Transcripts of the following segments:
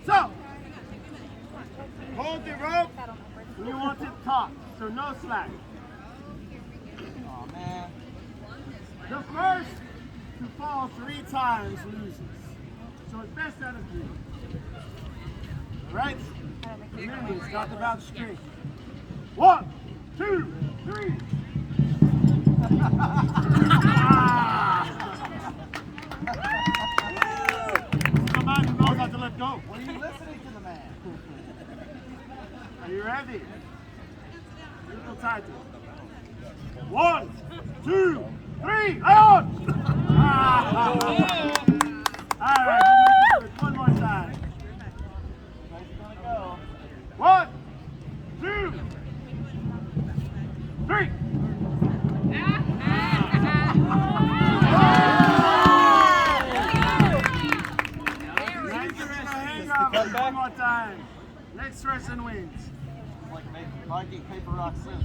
So, hold the rope. You want it taut, so no slack. Oh man. The first to fall 3 times loses. So it's best out of 3. Alright? Remember, it's not about strength. 1, 2, 3. Somebody who knows how to let go. Were you listening to the man? Are you ready? A little tighter. 1, 2, 3, on! Alright, one more time. Where's it gonna go? 1, 2, 3. One more time. Next person wins. Like Viking paper rock scissors.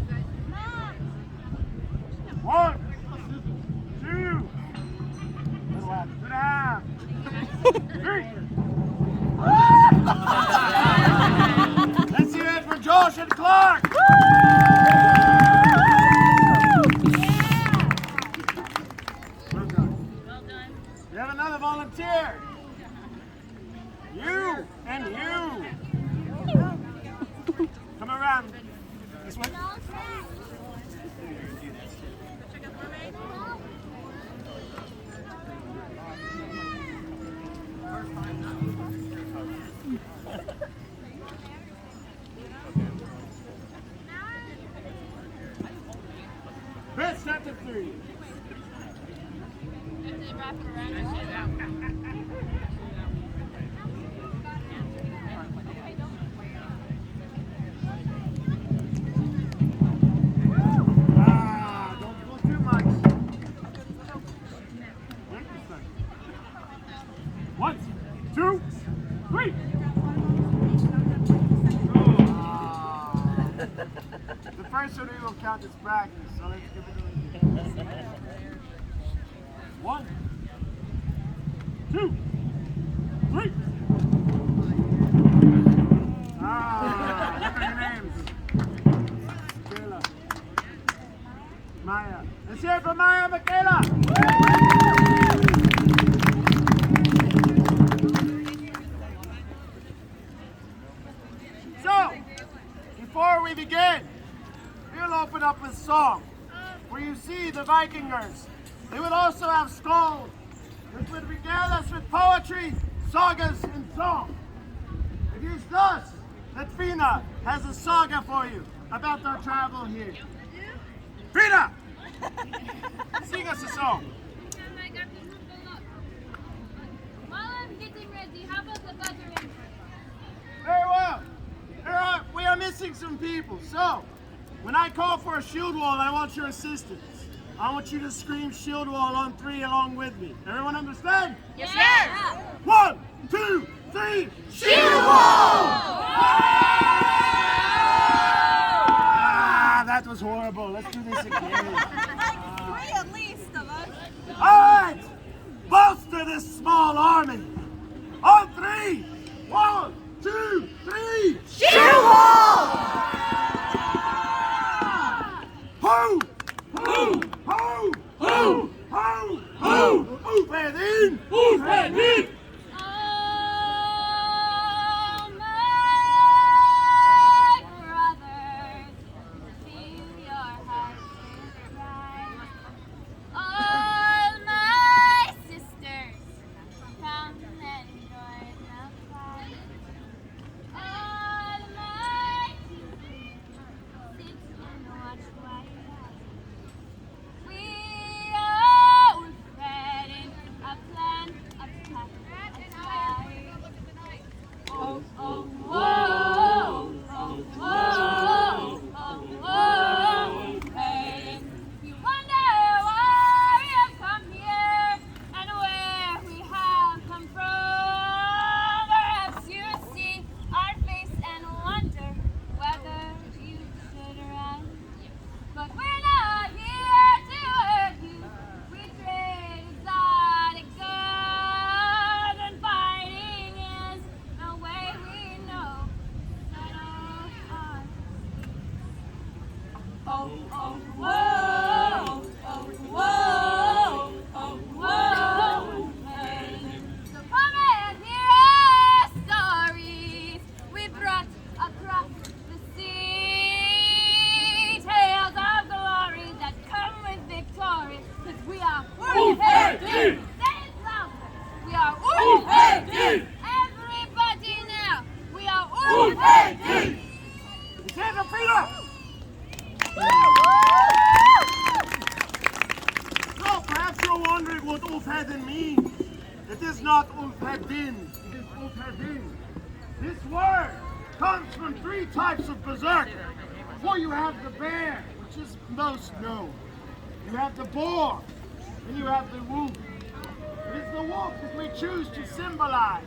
1, 2, Little lad. 2.5, 3. Let's hear it for Josh and Clark. Well done. We have another volunteer. You and you. Come around. This way. Chris, start to 3. Don't go too much. 1, 2, 3. The first one we will count as practice, so let's give it a again. 1, 2, 3. Look at your names. Michaela. Maya. Let's hear it for Maya and Michaela. So, before we begin, we'll open up with song. Where you see the Vikingers, they would also have skulls, which would regale us with poetry, sagas, and song. It is thus that Fina has a saga for you about our travel here. Fina! Sing us a song. While I'm getting ready, how about the gathering? Very well. We are missing some people, so when I call for a shield wall, I want your assistance. I want you to scream shield wall on 3 along with me. Everyone understand? Yes, sir! 1, 2, 3, shield wall! That was horrible. Let's do this again. 3 at least of us. Alright! Bolster this small army. On 3! 1, 2, 3! Shield wall! Ho! Ho! Ho! Ho! Ho! Ho! Oefenin! Oefenin! what Ulfhedin means. It is not Ulfhedin, it is Ulfhedin. This word comes from three types of berserk. For you have the bear, which is most known. You have the boar, and you have the wolf. It is the wolf that we choose to symbolize,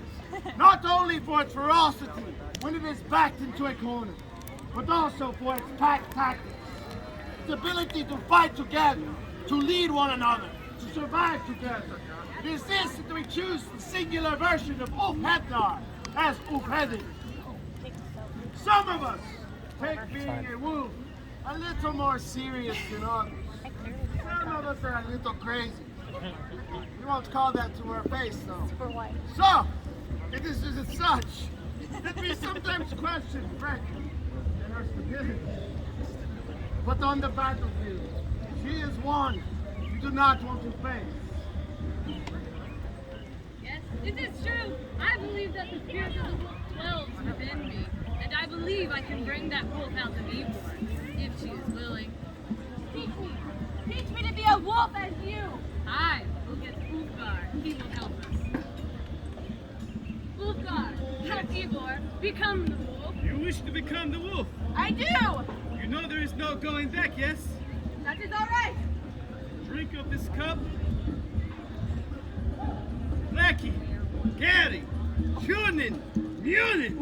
not only for its ferocity when it is backed into a corner, but also for its pack tactics, its ability to fight together, to lead one another, to survive together. It is this that we choose the singular version of Ulfhednar as Ulfhedin. Some of us take being a wolf a little more serious than others. Some of us are a little crazy. You won't call that to our face, though. So, it is as such that we sometimes question Frank and her stupidity. But on the battlefield, she is one you do not want to face. Yes, it is true. I believe that the spirit of the wolf dwells within me, and I believe I can bring that wolf out of Ivor, if she is willing. Teach me to be a wolf as you. I will get Ulfgar. He will help us. Ulfgar, help Ivor become the wolf. You wish to become the wolf. I do. You know there is no going back, yes? That is all right. Drink of this cup. Blackie, Gary, Shunin, Munin.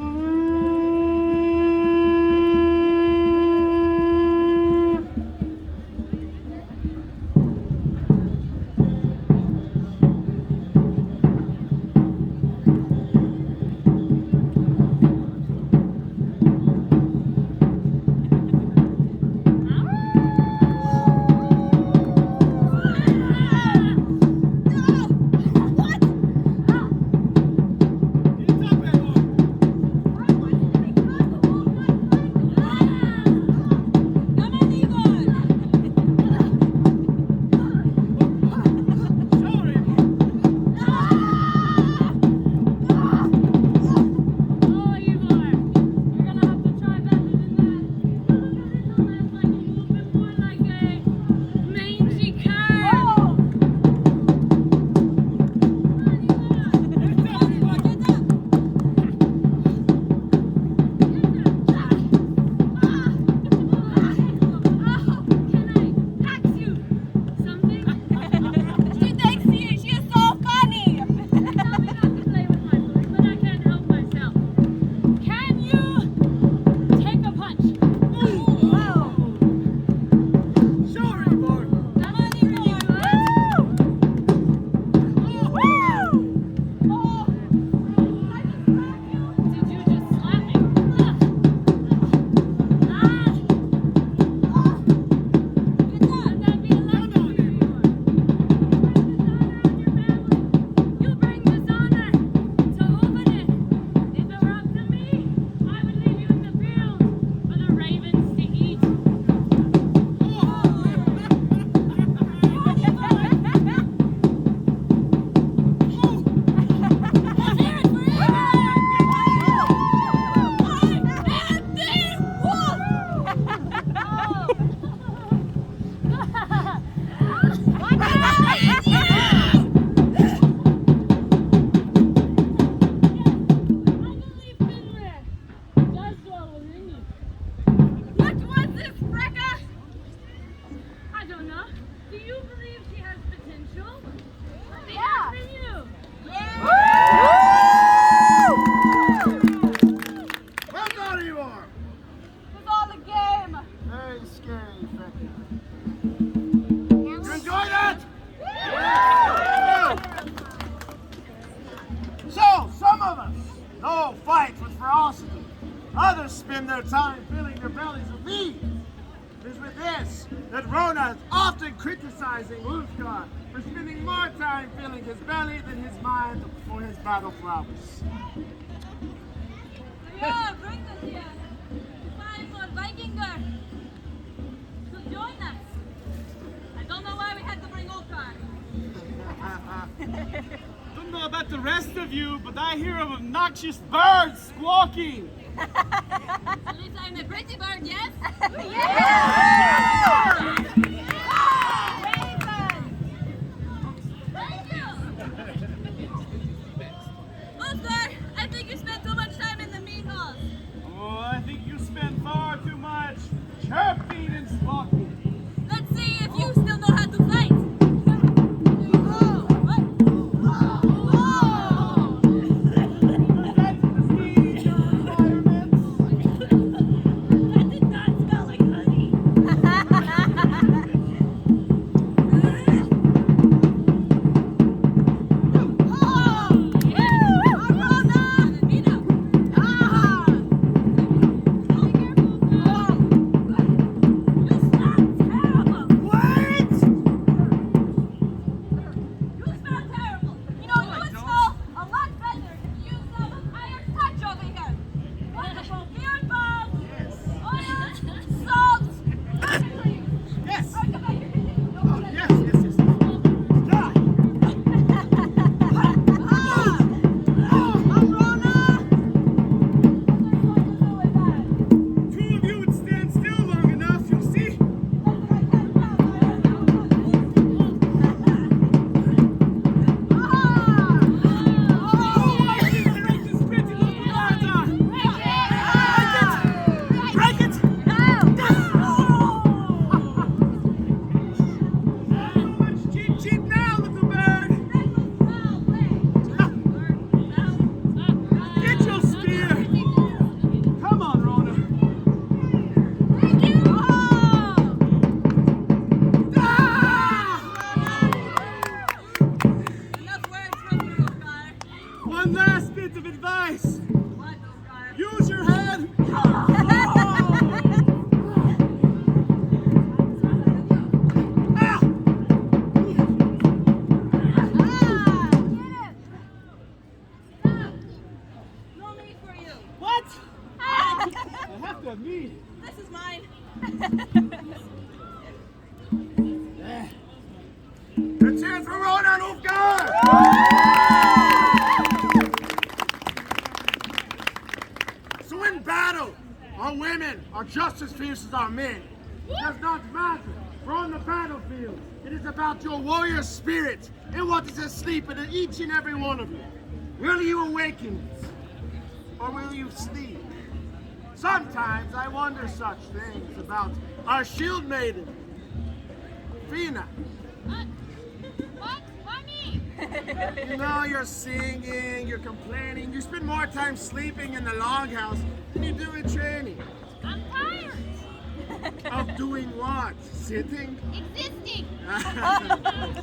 Oh, Ivor, you're gonna have to try better than that. Don't act like a wolf, but more like a mangy cur. Can I ask you something? She thinks she is so funny. Tell me not to play with my toys, but I can't help myself. Can you take a punch? Whoa. Sure, Ivor. Come on, Ivor. Did you just slap me? Let that be a lesson for you, Ivor. You bring dishonor to Ulfhedin. If it were up to me, I would leave you in the field for the ravens to eat. I believe Finrod does dwell within you. What was this, Brecca? I don't know. Do you believe she has potential? Let me Yeah. hear from you. Well done, Ivor. It's all a game. Very scary, Frank. You enjoy that? So, some of us know fight with ferocity. Others spend their time filling their bellies with meat. It is with this that Rona is often criticizing Ulfgar for spending more time filling his belly than his mind or his battle flowers. Yeah, bring us here. Time for Vikinger to join us. I don't know why we had to bring Ulfgar. Don't know about the rest of you, but I hear of obnoxious birds squawking. At least I'm a pretty bird, yes? Yeah! Raven! last bit of advice. What, Oscar? Use your head. No need for you. What? I have to admit. This is mine. The chance for Ronan Ufgar! So in battle, our women are just as fierce as our men. It does not matter. We're on the battlefield. It is about your warrior spirit and what is asleep in each and every one of you. Will you awaken or will you sleep? Sometimes I wonder such things about our shield maiden, Fina. What? Why me? You know, you're singing, you're complaining, you spend more time sleeping in the longhouse than you do in training. I'm tired. Of doing what? Sitting? Existing.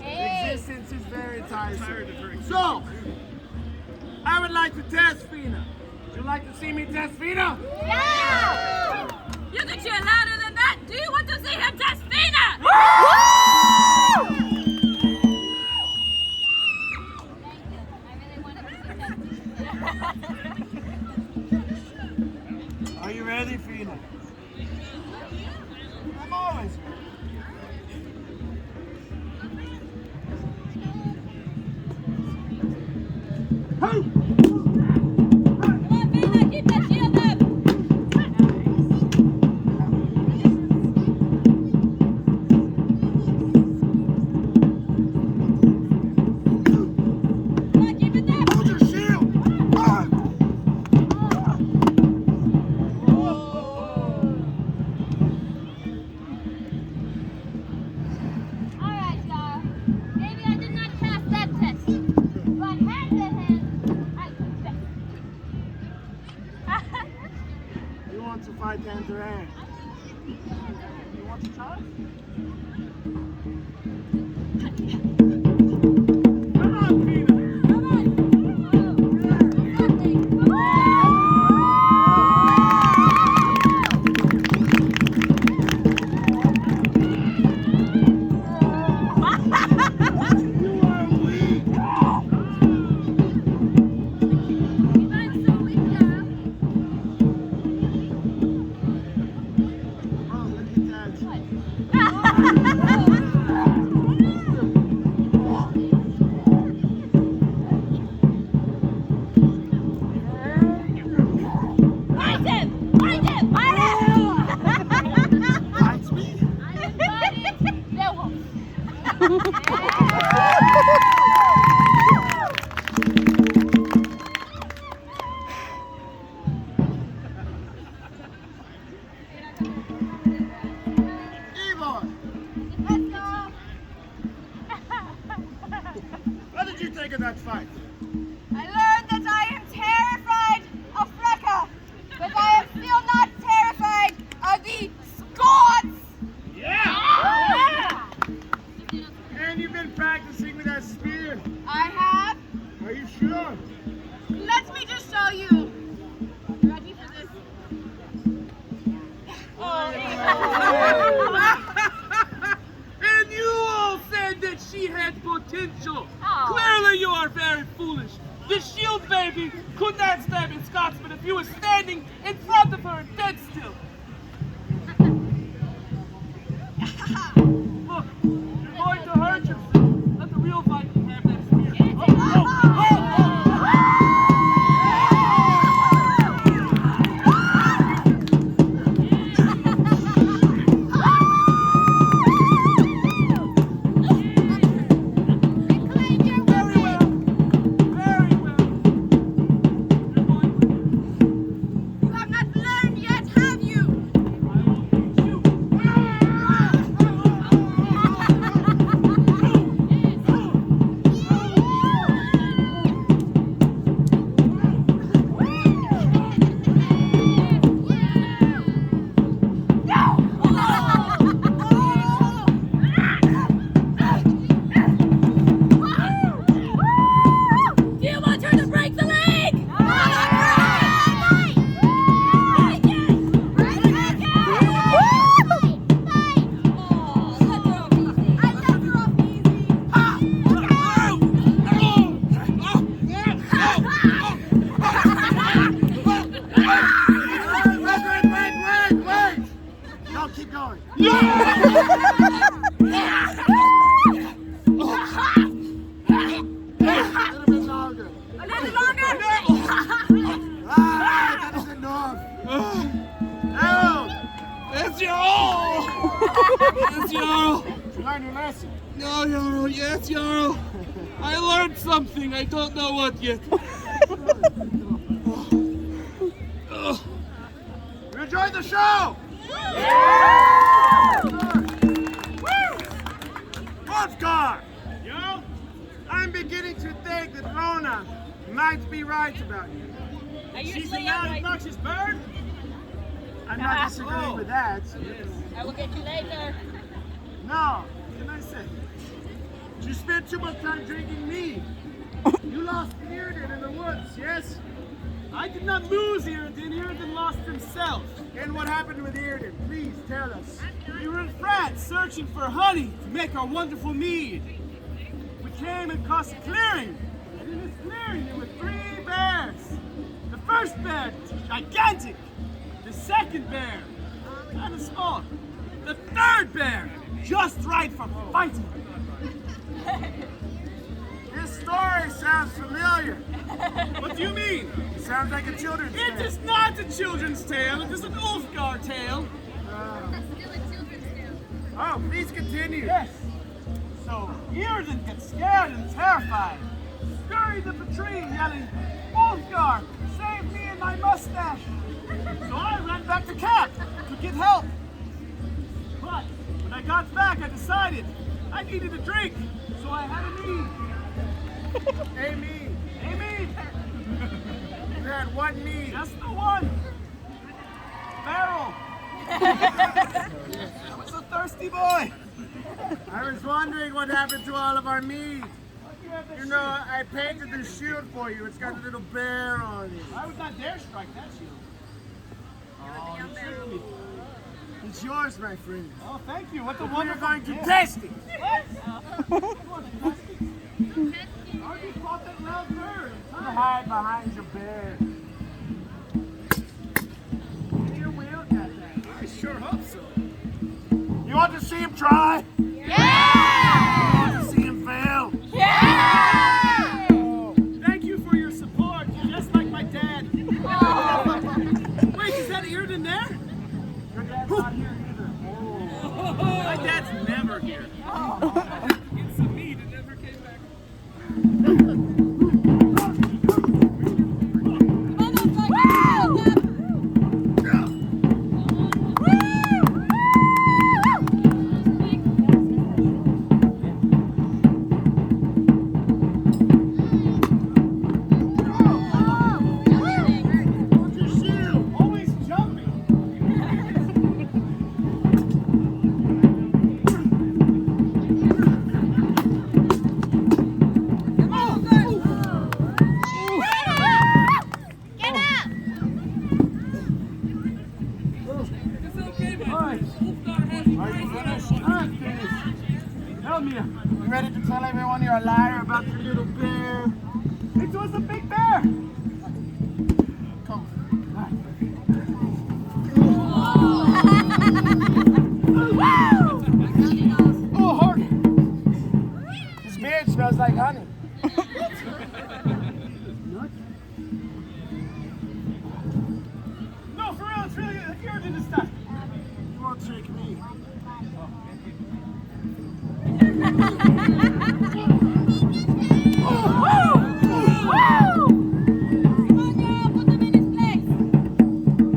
Existence is very tiresome. So, I would like to test Fina. Would you like to see me test Fina? Yeah! You can cheer louder than that. Do you want to see him test Fina? I really wanted to see that. Are you ready, Fina? I'm always ready. Ho! Come on, Fina, keep that shield up. Come on, keep it up. Hold your shield! Run! Alright, y'all. Maybe I did not pass that test. But hand to hand, I confess. You want to fight hand to hand? You want to try? Come on, Fina! Come on. You are weak! I'm so weak now. Oh, look at that. Fight him! Fight him! Fight him! Bites me? I am fighting werewolves. Ivor, Let's go. what did you think of that fight? I learned that I am terrified of Freka, but I am still not terrified of the Scots! Yeah! And you've been practicing with that spear. I have. Are you sure? Let me just show you. Ready for this? And you all said that she had potential. Oh. Clearly you are very foolish. The shield baby could not stab a Scotsman if you were standing in front of her dead still. Look, you're going to hurt yourself. Let the real Viking have that spear. Reclaim your Very weapon. well. Very well. You're going to You have not learned yet, have you? A little bit longer. A little longer. That is enough. Harold, Yes, Jarl! Yes, Jarl! did you learn your lesson? No, Jarl, yes, Jarl. I learned something, I don't know what yet. You enjoyed the show? Wolfgar! Yo? I'm beginning to think that Rona might be right about you. She's a loud, obnoxious bird? I'm not disagreeing with that. I will get you later. No, can I say? You spent too much time drinking mead. You lost Irden in the woods, yes? I did not lose Irden. Irden lost himself. And what happened with Irden? Please tell us. We were in France searching for honey to make our wonderful mead. We came across a clearing, and in this clearing there were 3 bears. The first bear, gigantic. The second bear, kind of small. The third bear, just right for fighting. This story sounds familiar. What do you mean? It sounds like a children's It tale. is not a children's tale. It is an Ulfgar tale. Oh, please continue. Yes. So Irden gets scared and terrified. Scurried up a tree yelling, Ulfgar, save me and my mustache. So I ran back to camp to get help. But when I got back, I decided I needed a drink. So I had a mead. Hey, me. A mead. You had one mead. Just the one. Barrel. I was a thirsty boy. I was wondering what happened to all of our mead. You know, I painted this shield for you. It's got a little bear on it. I would not dare strike that shield. Oh, you tricked me. It's yours, my friend. Oh, thank you. What a We're wonderful going to gift. test it. What? I already fought that loud bird. You hide behind your bear. You will get that. I sure hope so. You want to see him try? Yeah! You want to see him fail? Yeah! Thank you for your support. You're just like my dad. Wait, is that Irden there? Your dad's not here either. My dad's never here. It's a meat. It never came back. What's your shield? Always jumping. Get out! It's okay, man. Ulfgar has Are you finished? I'm finished. Tell me, You ready to tell everyone you're a liar about your little bear? it was a big bear. Come. Oh, Hark! His beard smells like honey. No, for real, it's really Irden this time. You won't trick me. Come on, girl, put them in his place.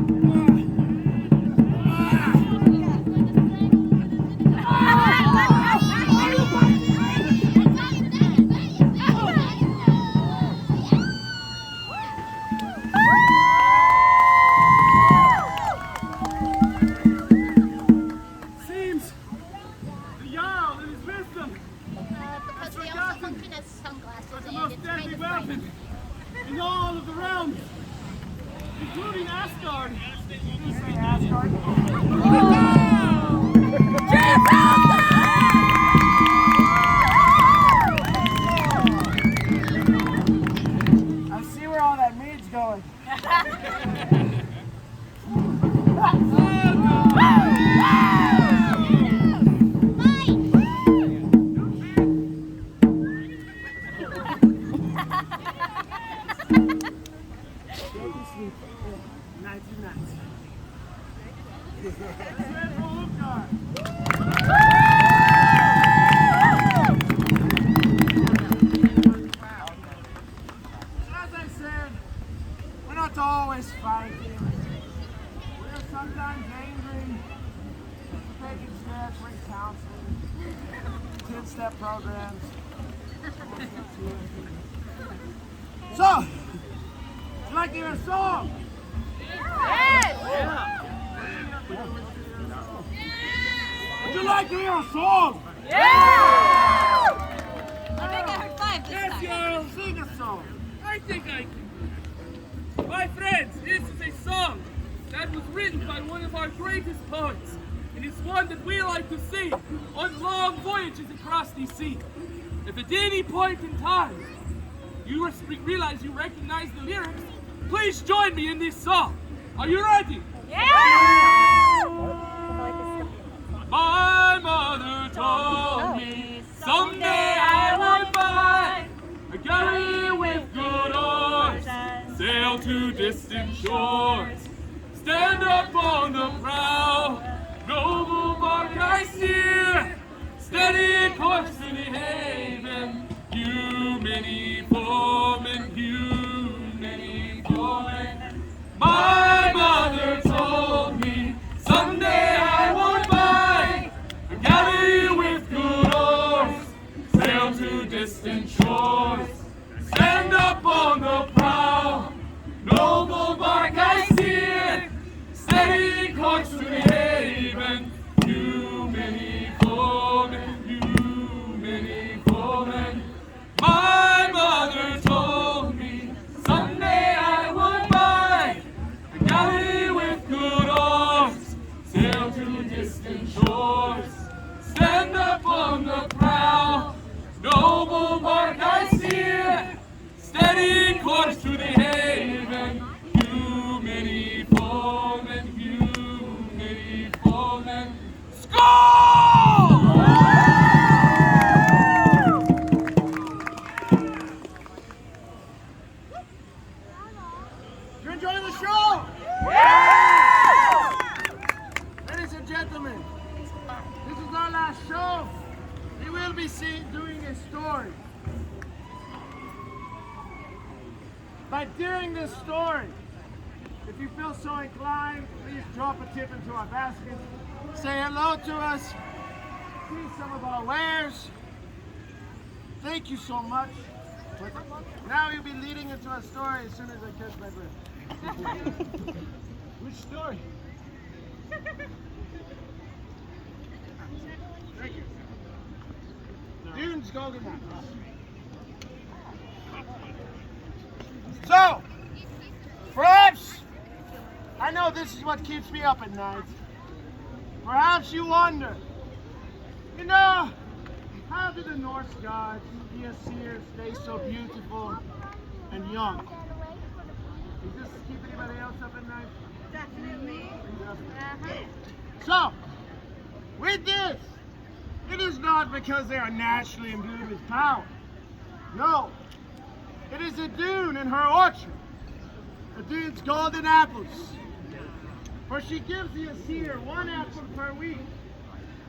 Seems the Jarl in his wisdom Because we also function as sunglasses was the and most it's deadly kind of bright. weapon in all of the realms, including Asgard. I see where all that meat's going. sleep. Nighty night. Red Holgar. As I said, we're not always fighting. We're sometimes angry. We're taking steps, we're in counseling, 10-step programs. So, would you like to hear a song? Would you like to hear a song? I think I heard 5 this time. Girl, sing a song. I think I can. My friends, this is a song that was written by one of our greatest poets. And it's one that we like to sing on long voyages across the sea. If at any point in time you realize you recognize the lyrics, please join me in this song. Are you ready? My mother told me someday I would buy a galley with good oars, sail to distant shores, stand up on the prow, noble bark I steer, steady course to the haven, you many foemen, you many foemen. My mother told me someday I would buy a galley with good oars, sail to distant shores, stand up on the prow, noble bark I steer, steady course to the haven, you many foemen, you many foemen. My mother told me someday I would buy a galley with good oars, sail to distant shores, stand up on the prow, noble bark I steer, steady course to the haven, you many foemen, you many foemen. Skål! You enjoying the show? Ladies and gentlemen, this is our last show. We will be doing a story. But during this story, if you feel so inclined, please drop a tip into our basket. Say hello to us. See some of our wares. Thank you so much. Now you'll be leading into a story as soon as I catch my breath. Which story? Thank you. Dune's Golden Apples. So, perhaps, I know this is what keeps me up at night. Perhaps you wonder, you know, how do the Norse gods, the Aesir, stay so beautiful and young? Does this keep anybody else up at night? Definitely. So, with this, it is not because they are naturally imbued with power. No, it is a Dune in her orchard. A Dune's golden apples. For she gives the Aesir 1 apple per week.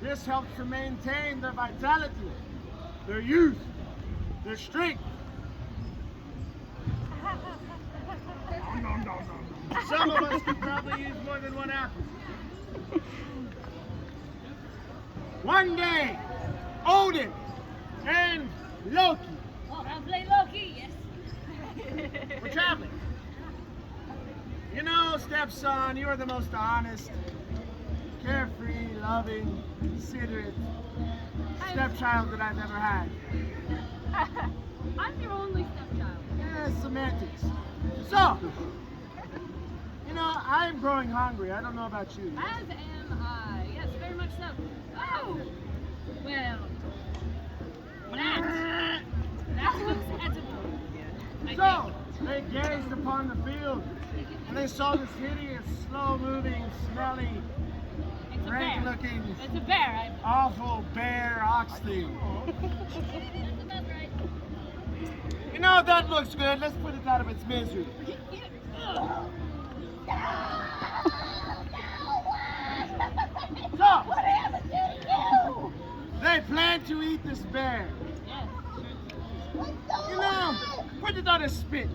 This helps to maintain their vitality, their youth, their strength. Some of us could probably use more than 1 apple. One day, Odin and Loki. Oh, I'll play Loki, yes. We're traveling. You know, stepson, you are the most honest, carefree, loving, considerate stepchild that I've ever had. I'm your only stepchild. Yeah, semantics. So, you know, I'm growing hungry. I don't know about you. As am I. Yes, very much so. Oh! Well, that looks edible. So, they gazed upon the field, and they saw this hideous, slow-moving, smelly, It's a bear. rank-looking, It's a bear. awful bear ox thing. That's about right. You know, that looks good. Let's put it out of its misery. this bear. Yes, You know, put it on a spit.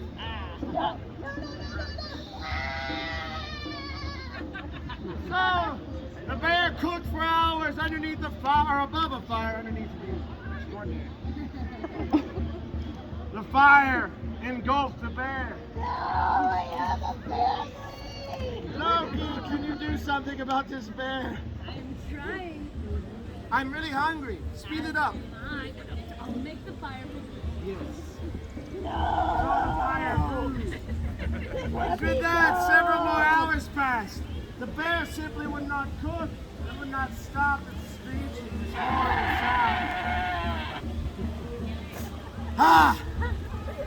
So, the bear cooked for hours underneath the fire, or above a fire underneath the extraordinary. The fire engulfed the bear. Loki, can you do something about this bear? I'm trying. I'm really hungry. Speed it up. Fine. I'll make the fire. Yes. Fire. With that, several more hours passed. The bear simply would not cook. It would not stop its screeching, its horrible sound. Ah!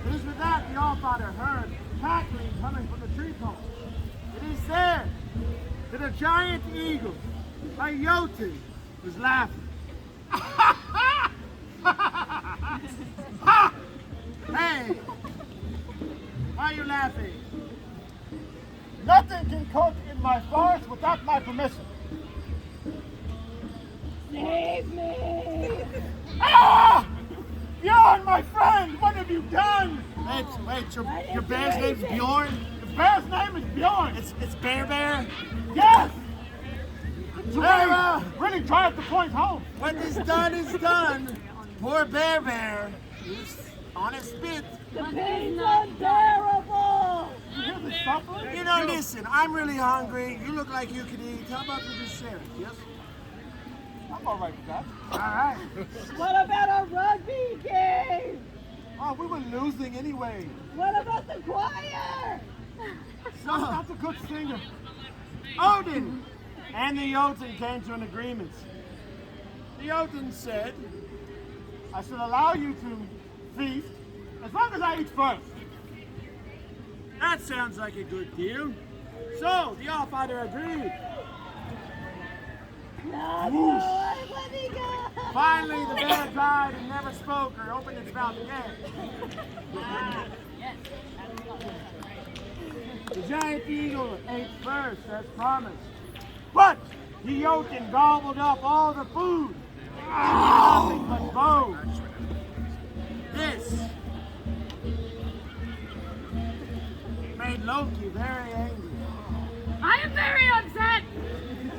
It is with that the Allfather heard cackling coming from the tree top. It is there that a giant eagle, a Jotun, was laughing. Hey! Why are you laughing? Nothing can cook in my forest without my permission. Save me! Ah! Bjorn, my friend, what have you done? Wait, your bear's name's Bjorn? The bear's name is Bjorn. It's Bear Bear? Yes! Hey, Really drive the point home. what is done. Poor Bear Bear is on his spit. The pain's unbearable! You hear the suffering? You know, listen, I'm really hungry. You look like you could eat. How about we just share it, yes? I'm all right with that. All right. What about a rugby game? Oh, we were losing anyway. What about the choir? I'm not a good singer. Odin and the Jotun came to an agreement. The Jotun said, I should allow you to feast as long as I eat first. that sounds like a good deal. So, the Allfather agreed. Finally, the bear died and never spoke or opened its mouth again. The giant eagle ate first, as promised. But the Jotun gobbled up all the food. Nothing but bones. This made Loki very angry. I am very upset!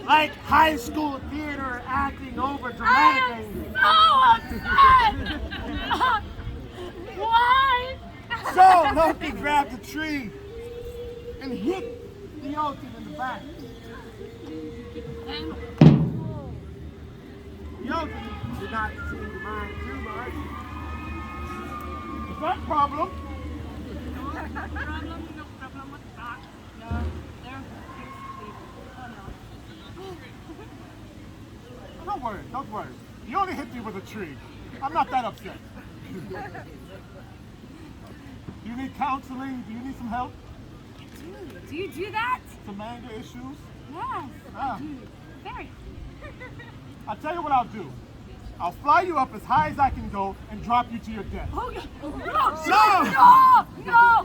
Like high school theater acting over I dramatic am anger. so upset! Why? So Loki grabbed a tree and hit the Jotun in the back. The Jotun did not seem to mind too much. Is that a problem? Don't worry. You only hit me with a tree. I'm not that upset. Do you need counseling? Do you need some help? Do you do that? Some anger issues? Yes. Ah. Very. I'll tell you what I'll do. I'll fly you up as high as I can go and drop you to your death. Oh, no!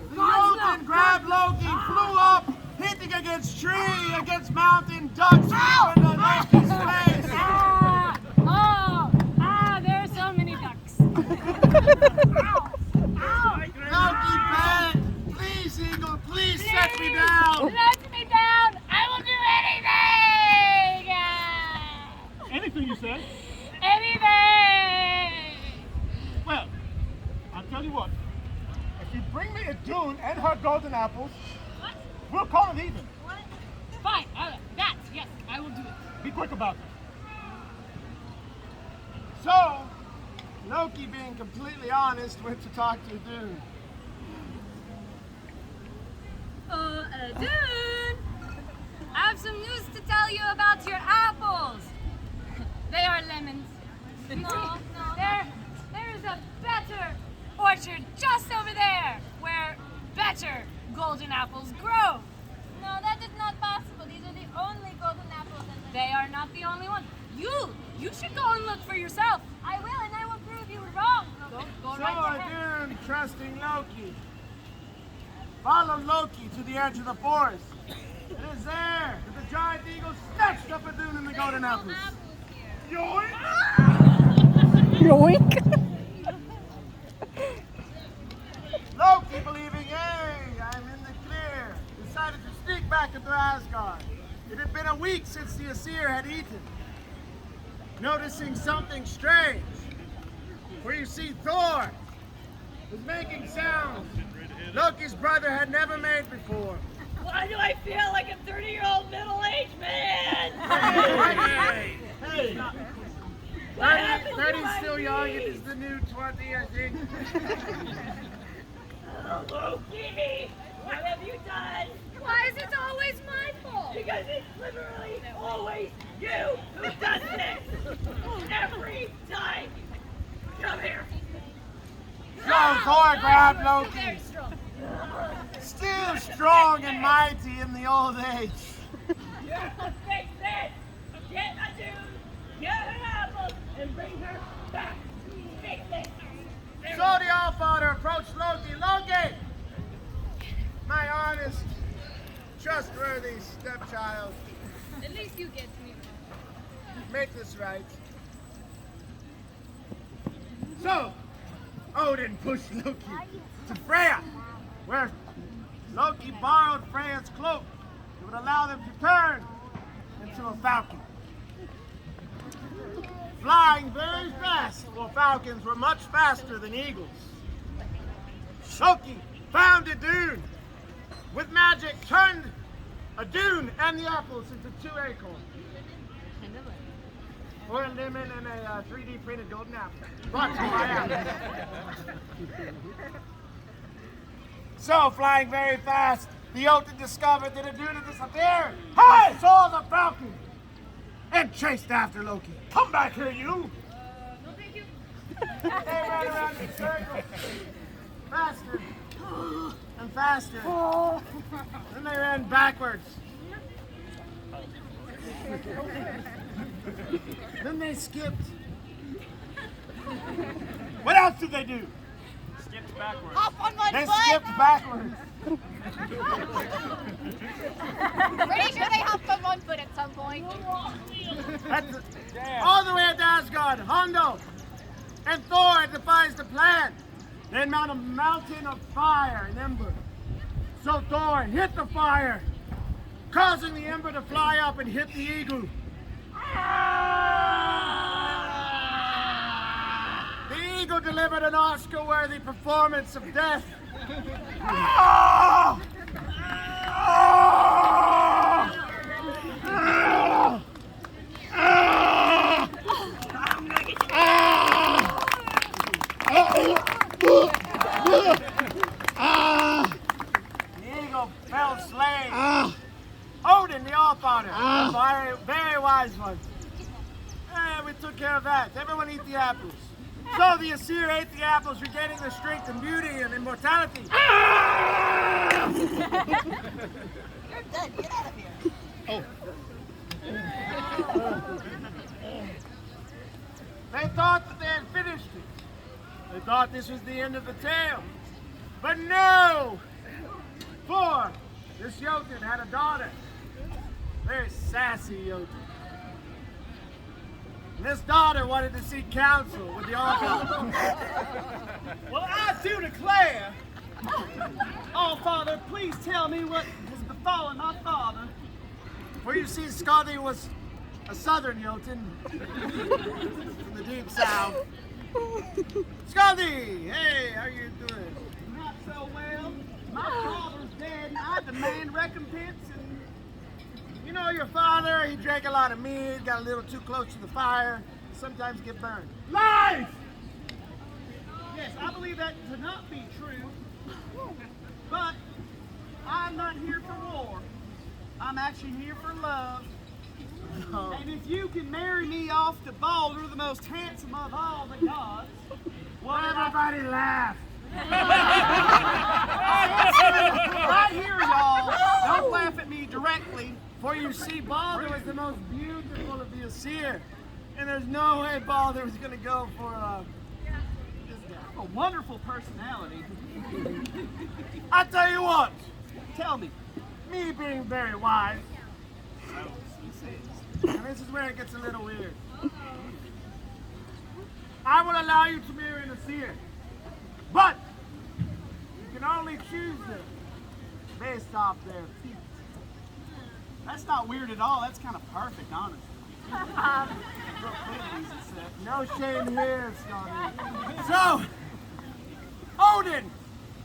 The Jotun grabbed Loki, flew up, hitting against tree, against mountain, ducks, in the Loki's face. There are so many ducks. Loki begged, please, Eagle, please set me down. Let me down! I will do anything! Anything you say? Anything! Well, I'll tell you what. If you bring me a Dune and her golden apples, What? we'll call it even. What? Fine. Yes, I will do it. Be quick about it. So, Loki, being completely honest, went to talk to Dune. Dune! I have some news to tell you about your apples. They are lemons. No. There is a better orchard just over there where better golden apples grow. No, that is not possible. These are the only golden apples. They are not the only ones. You should go and look for yourself. I will, and I will prove you wrong. Go So right ahead. Dune, trusting Loki, followed Loki to the edge of the forest. It is there that the giant eagle snatched up a Dune and the golden apples. Yoink! Yoink. Loki, believing, hey, I'm in the clear, decided to sneak back into Asgard. It had been a week since the Aesir had eaten. Noticing something strange, where you see Thor was making sounds Loki's brother had never made before. Why do I feel like a 30-year-old middle-aged man? Hey, 30's still young, it is the new 20, I think. Loki, what have you done? Why is it always my fault? Because it's literally always you who does this. Every time. Come here. So Thor grabbed Loki, Very strong. still strong and mighty in the old age. Fix this. Get a dude, get an apple, and bring her back. Fix this. So the Allfather approached Loki. Loki, my honest, trustworthy stepchild, At least you get me. make this right. So, Odin pushed Loki to Freya, where Loki borrowed Freya's cloak. It would allow them to turn into a falcon. Flying very fast, for falcons were much faster than eagles. Loki found a dune. With magic, turned a dune and the apples into 2 acorns. Or a lemon and a 3D printed golden apple. Brought to you by Apple. So, flying very fast, the Jotun discovered that a dune had disappeared. Hey! Saw the falcon and chased after Loki. Come back here, you! No, thank you. They ran around in circles. Faster and faster. Then they ran backwards. Then they skipped. What else did they do? Skipped backwards. Hop on one They foot. skipped backwards. Pretty sure they hopped on one foot at some point. All the way to Asgard, Hondo and Thor devised a plan. They mount a mountain of fire and ember. So Thor hit the fire, causing the ember to fly up and hit the eagle. The eagle delivered an Oscar-worthy performance of death. The eagle fell slain. Odin, the Allfather, very, very wise one. We took care of that. Everyone eat the apples. So the Aesir ate the apples, regaining their strength and beauty and immortality. You're done. Get out of here. They thought that they had finished it. They thought this was the end of the tale. But no! For this Jotun had a daughter. Very sassy Jotun. And this daughter wanted to seek counsel with the Allfather. Well, I do declare, oh, Father, please tell me what has befallen my father. For you see, Skadi was a southern Jotun from the deep south. Skadi, hey, how you doing? Not so well. My father's dead, and I demand recompense. And You know your father, he drank a lot of mead, got a little too close to the fire, sometimes get burned. lies! Yes, I believe that to not be true. But I'm not here for war. I'm actually here for love. And if you can marry me off to Baldur, the most handsome of all the gods, Well, everybody laughed. right here, y'all. Don't laugh at me directly. For you see, Baldur was the most beautiful of the Aesir. And there's no way Baldur was going to go for this guy. A wonderful personality. I tell you what, Tell me. me being very wise, and this is where it gets a little weird. I will allow you to marry an Asir. But you can only choose them based off their feet. That's not weird at all. That's kind of perfect, honestly. No shame here, Scotty. So, Odin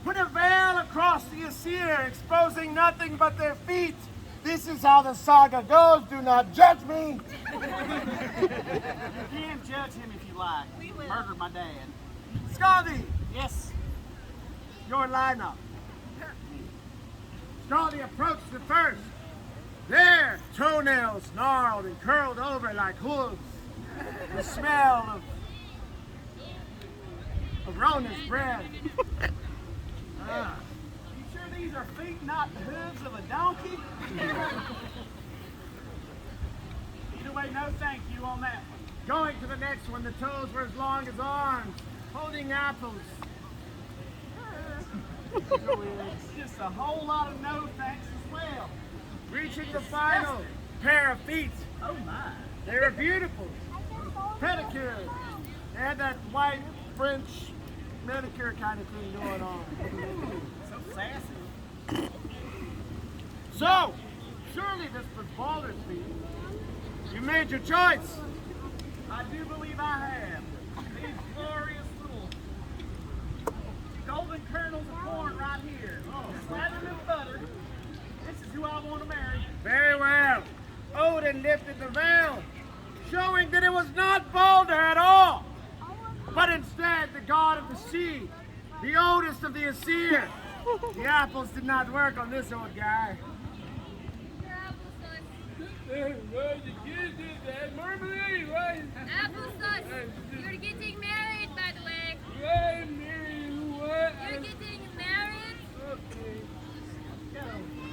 put a veil across the Asir, exposing nothing but their feet. This is how the saga goes. Do not judge me. You can judge him if you like. We will. Murdered my dad. Scotty, Yes. your lineup. Scotty approached the first. Their toenails gnarled and curled over like hooves. The smell of Rona's bread. You sure these are feet, not the hooves of a donkey? Either way, no thank you on that one. Going to the next one, the toes were as long as arms, holding apples. It's just a whole lot of no thanks as well. Reaching the final pair of feet. Oh my. They were beautiful. Pedicured. They had that white French manicure kind of thing going on. So sassy. So, surely this was Baldur's feet. You made your choice. I do believe I have. These glorious little golden kernels of corn right here. Slathered with butter. This is who I want to marry. Very well. Odin lifted the veil, showing that it was not Baldur at all, but instead the god of the sea, the oldest of the Asir. The apples did not work on this old guy. Your applesauce. Well, the kid did that. Marmalade, right? Applesauce. You're getting married, by the way. Right, Mary, what? You're getting married. Okay.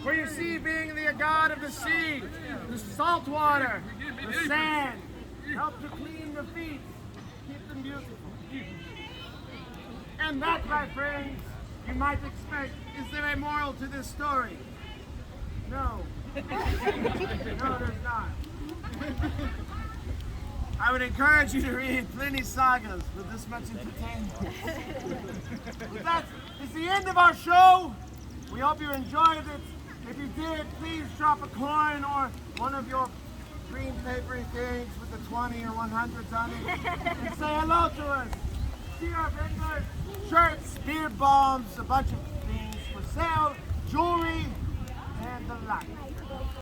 For you see, being the god of the sea, the salt water, the sand, help to clean the feet, keep them beautiful. And that, my friends, you might expect, is there a moral to this story? No. No, there's not. I would encourage you to read Pliny's sagas with this much entertainment. But that is the end of our show. We hope you enjoyed it. If you did, please drop a coin or one of your green papery things with the 20 or 100s on it and say hello to us. See our vendors, shirts, beard bombs, a bunch of things for sale, jewelry, and the like.